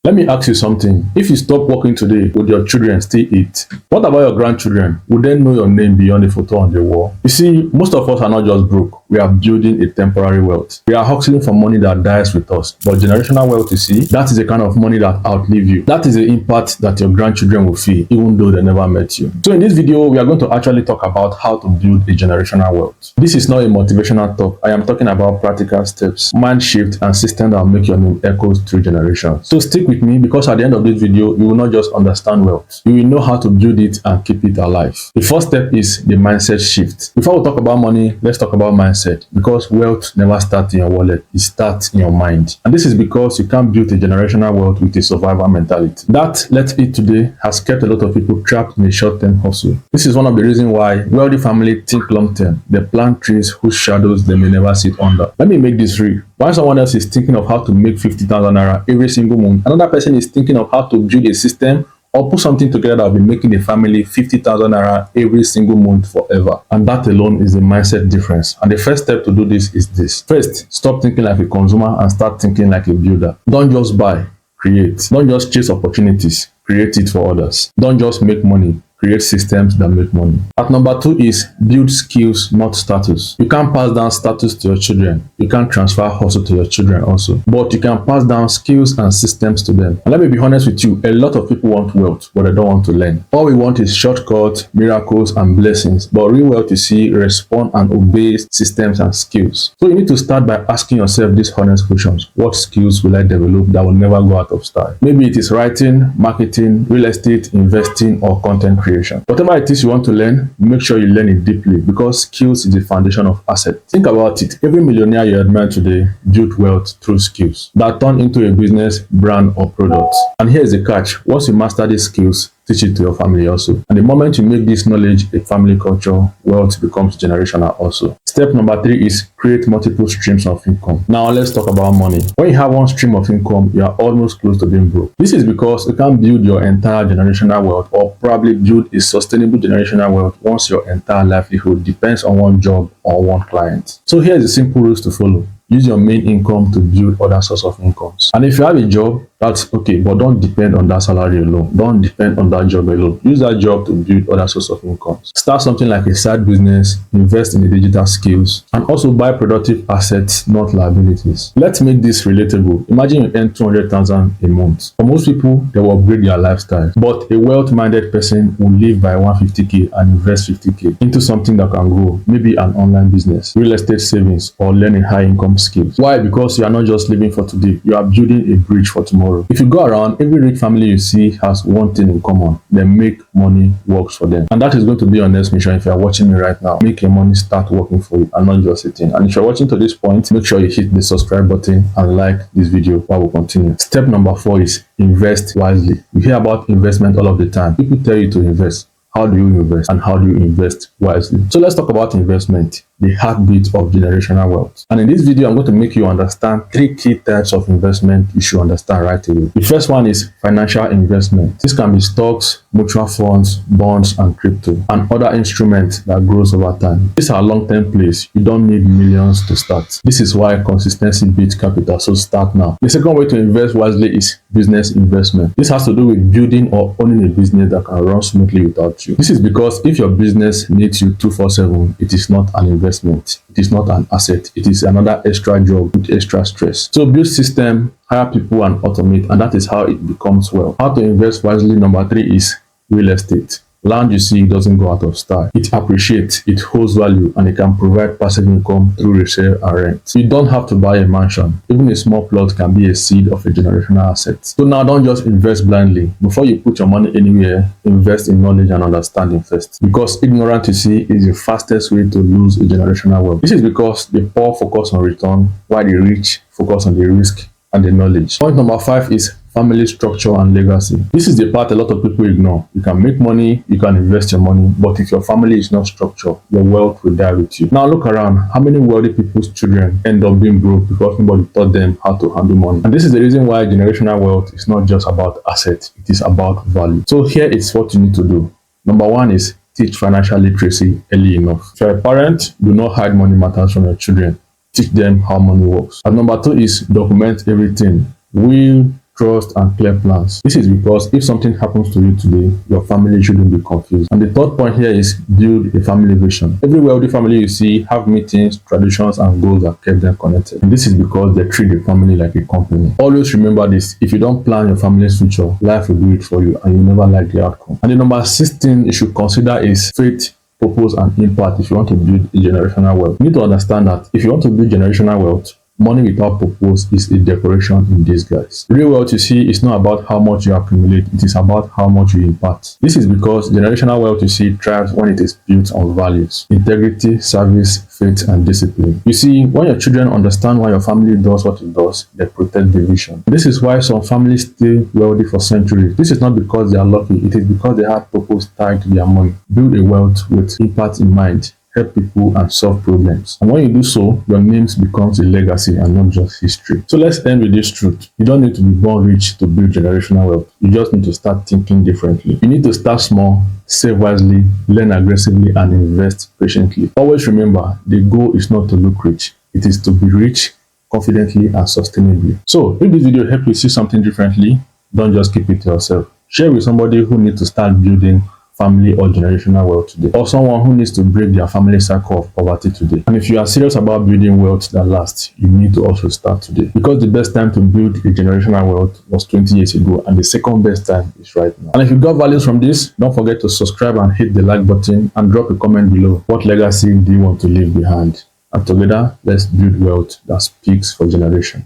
Let me ask you something. If you stop working today, would your children still eat? What about your grandchildren? Would they know your name beyond the photo on the wall? You see, most of us are not just broke. We are building a temporary wealth. We are hustling for money that dies with us. But generational wealth, you see, that is the kind of money that outlive you. That is the impact that your grandchildren will feel, even though they never met you. So in this video, we are going to actually talk about how to build a generational wealth. This is not a motivational talk. I am talking about practical steps, mind shift, and systems that will make your name echoes through generations. So stick with me, because at the end of this video, you will not just understand wealth. You will know how to build it and keep it alive. The first step is the mindset shift. Before we talk about money, let's talk about mindset, because wealth never starts in your wallet, it starts in your mind. And this is because you can't build a generational wealth with a survival mentality. That let's eat today has kept a lot of people trapped in a short-term hustle. This is one of the reasons why wealthy families think long-term. They plant trees whose shadows they may never sit under. Let me make this real. While someone else is thinking of how to make 50,000 naira every single month, another person is thinking of how to build a system or put something together that will be making the family 50,000 naira every single month forever. And that alone is the mindset difference. And the first step to do this is this. First, stop thinking like a consumer and start thinking like a builder. Don't just buy, create. Don't just chase opportunities, create it for others. Don't just make money, create systems that make money. At number 2 is build skills, not status. You can't pass down status to your children. You can't transfer hustle to your children also. But you can pass down skills and systems to them. And let me be honest with you, a lot of people want wealth, but they don't want to learn. All we want is shortcuts, miracles, and blessings. But real wealth, you see, respond and obey systems and skills. So you need to start by asking yourself these honest questions. What skills will I develop that will never go out of style? Maybe it is writing, marketing, real estate, investing, or content creation. Whatever it is you want to learn, make sure you learn it deeply, because skills is the foundation of asset. Think about it. Every millionaire you admire today built wealth through skills that turn into a business, brand, or product. And here's the catch. Once you master these skills, teach it to your family also. And the moment you make this knowledge a family culture, wealth becomes generational also. Step number 3 is create multiple streams of income. Now let's talk about money. When you have one stream of income, you are almost close to being broke. This is because you can't build your entire generational wealth, or probably build a sustainable generational wealth, once your entire livelihood depends on one job or one client. So here's the simple rules to follow. Use your main income to build other source of incomes. And if you have a job, that's okay, but don't depend on that salary alone. Don't depend on that job alone. Use that job to build other source of incomes. Start something like a side business, invest in the digital skills, and also buy productive assets, not liabilities. Let's make this relatable. Imagine you earn 200,000 a month. For most people, they will upgrade their lifestyle. But a wealth-minded person will live by 150k and invest 50k into something that can grow, maybe an online business, real estate savings, or learning high-income skills. Why? Because you are not just living for today, you are building a bridge for tomorrow. If you go around, every rich family you see has one thing in common. They make money works for them. And that is going to be your next mission if you are watching me right now. Make your money start working for you and not just sitting. And if you're watching to this point, make sure you hit the subscribe button and like this video while we continue. Step number 4 is invest wisely. You hear about investment all of the time. People tell you to invest. How do you invest, and how do you invest wisely? So let's talk about investment, the heartbeat of generational wealth. And in this video, I'm going to make you understand 3 key types of investment you should understand right away. The first one is financial investment. This can be stocks, mutual funds, bonds, and crypto, and other instruments that grows over time. These are long-term plays. You don't need millions to start. This is why consistency beats capital, so start now. The second way to invest wisely is business investment. This has to do with building or owning a business that can run smoothly without you. This is because if your business needs you 24/7, it is not an investment. It is not an asset. It is another extra job with extra stress. So build system, hire people, and automate, and that is how it becomes wealth. How to invest wisely, number 3 is real estate. Land, you see, doesn't go out of style. It appreciates, it holds value, and it can provide passive income through resale and rent. You don't have to buy a mansion. Even a small plot can be a seed of a generational asset. So now don't just invest blindly. Before you put your money anywhere, invest in knowledge and understanding first. Because ignorance, you see, is the fastest way to lose a generational wealth. This is because the poor focus on return, while the rich focus on the risk and the knowledge. Point number 5 is family structure and legacy. This is the part a lot of people ignore. You can make money, you can invest your money, but if your family is not structured, your wealth will die with you. Now look around. How many wealthy people's children end up being broke because nobody taught them how to handle money? And this is the reason why generational wealth is not just about assets, it is about value. So here is what you need to do. Number 1 is teach financial literacy early enough. If you're a parent, do not hide money matters from your children. Teach them how money works. And number 2 is document everything. Will, trust, and clear plans. This is because if something happens to you today, your family shouldn't be confused. And the third point here is build a family vision. Every wealthy family you see have meetings, traditions, and goals that keep them connected. And this is because they treat the family like a company. Always remember this: if you don't plan your family's future, life will do it for you, and you never like the outcome. And the number 16 you should consider is faith, purpose, and impact. If you want to build a generational wealth, you need to understand that if you want to build generational wealth, money without purpose is a decoration in disguise. Real wealth, you see, is not about how much you accumulate, it is about how much you impact. This is because generational wealth, you see, thrives when it is built on values, integrity, service, faith, and discipline. You see, when your children understand why your family does what it does, they protect the vision. This is why some families stay wealthy for centuries. This is not because they are lucky, it is because they have purpose tied to their money. Build a wealth with impact in mind. Help people and solve problems. And when you do so, your names becomes a legacy and not just history. So let's end with this truth. You don't need to be born rich to build generational wealth. You just need to start thinking differently. You need to start small, save wisely, learn aggressively, and invest patiently. Always remember, the goal is not to look rich. It is to be rich confidently and sustainably. So if this video helped you see something differently, don't just keep it to yourself. Share with somebody who needs to start building family or generational wealth today, or someone who needs to break their family cycle of poverty today. And if you are serious about building wealth that lasts, you need to also start today, because the best time to build a generational wealth was 20 years ago, and the second best time is right now. And if you got values from this, don't forget to subscribe and hit the like button, and drop a comment below. What legacy do you want to leave behind? And together, let's build wealth that speaks for generations.